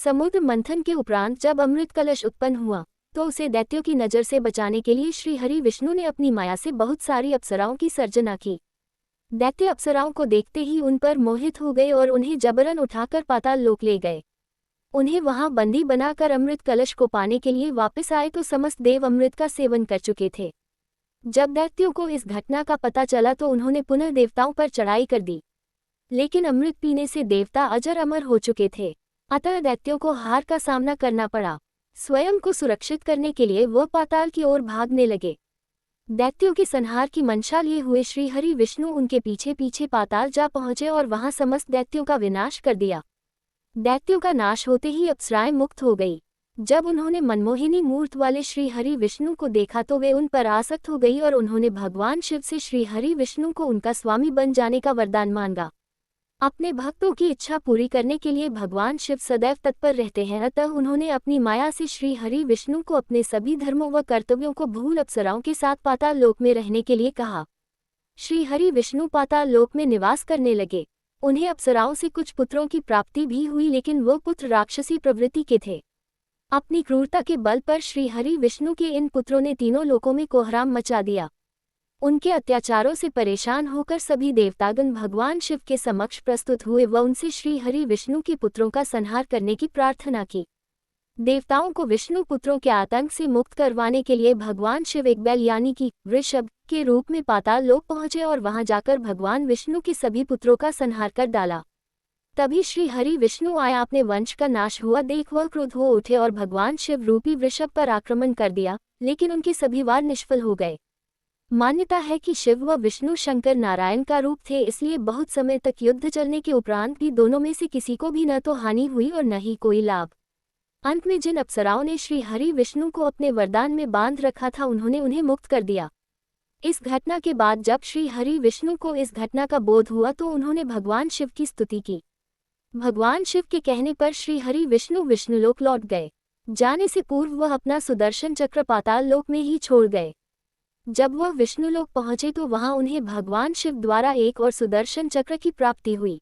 समुद्र मंथन के उपरांत जब अमृत कलश उत्पन्न हुआ तो उसे दैत्यों की नज़र से बचाने के लिए श्री हरि विष्णु ने अपनी माया से बहुत सारी अप्सराओं की सर्जना की। दैत्य अप्सराओं को देखते ही उन पर मोहित हो गए और उन्हें जबरन उठाकर पाताल लोक ले गए। उन्हें वहां बंदी बनाकर अमृत कलश को पाने के लिए वापस आए तो समस्त देव अमृत का सेवन कर चुके थे। जब दैत्यों को इस घटना का पता चला तो उन्होंने पुनः देवताओं पर चढ़ाई कर दी, लेकिन अमृत पीने से देवता अजर अमर हो चुके थे। अतः दैत्यों को हार का सामना करना पड़ा। स्वयं को सुरक्षित करने के लिए वह पाताल की ओर भागने लगे। दैत्यों के संहार की मंशा लिए हुए श्री हरि विष्णु उनके पीछे पीछे पाताल जा पहुंचे और वहां समस्त दैत्यों का विनाश कर दिया। दैत्यों का नाश होते ही अप्सराएं मुक्त हो गई। जब उन्होंने मनमोहिनी मूर्त वाले श्री हरि विष्णु को देखा तो वे उन पर आसक्त हो गई और उन्होंने भगवान शिव से श्री हरि विष्णु को उनका स्वामी बन जाने का वरदान मांगा। अपने भक्तों की इच्छा पूरी करने के लिए भगवान शिव सदैव तत्पर रहते हैं, अतः उन्होंने अपनी माया से श्री हरि विष्णु को अपने सभी धर्मों व कर्तव्यों को भूल अप्सराओं के साथ पाताल लोक में रहने के लिए कहा। श्री हरि विष्णु पाताल लोक में निवास करने लगे। उन्हें अप्सराओं से कुछ पुत्रों की प्राप्ति भी हुई, लेकिन वो पुत्र राक्षसी प्रवृत्ति के थे। अपनी क्रूरता के बल पर श्री हरि विष्णु के इन पुत्रों ने तीनों लोकों में कोहराम मचा दिया। उनके अत्याचारों से परेशान होकर सभी देवतागण भगवान शिव के समक्ष प्रस्तुत हुए व उनसे श्री हरि विष्णु के पुत्रों का संहार करने की प्रार्थना की। देवताओं को विष्णु पुत्रों के आतंक से मुक्त करवाने के लिए भगवान शिव एक बैल यानी कि वृषभ के रूप में पाताल लोक पहुंचे और वहां जाकर भगवान विष्णु के सभी पुत्रों का संहार कर डाला। तभी श्री हरि विष्णु आया, अपने वंश का नाश हुआ देख वह क्रुद्ध हो उठे और भगवान शिव रूपी वृषभ पर आक्रमण कर दिया, लेकिन उनके सभी वार निष्फल हो गए। मान्यता है कि शिव व विष्णु शंकर नारायण का रूप थे, इसलिए बहुत समय तक युद्ध चलने के उपरांत भी दोनों में से किसी को भी न तो हानि हुई और न ही कोई लाभ। अंत में जिन अप्सराओं ने श्री हरि विष्णु को अपने वरदान में बांध रखा था उन्होंने उन्हें मुक्त कर दिया। इस घटना के बाद जब श्री हरि विष्णु को इस घटना का बोध हुआ तो उन्होंने भगवान शिव की स्तुति की। भगवान शिव के कहने पर श्री हरि विष्णु विष्णुलोक लौट गए। जाने से पूर्व वह अपना सुदर्शन चक्र पाताल लोक में ही छोड़ गए। जब वह विष्णुलोक पहुंचे तो वहां उन्हें भगवान शिव द्वारा एक और सुदर्शन चक्र की प्राप्ति हुई।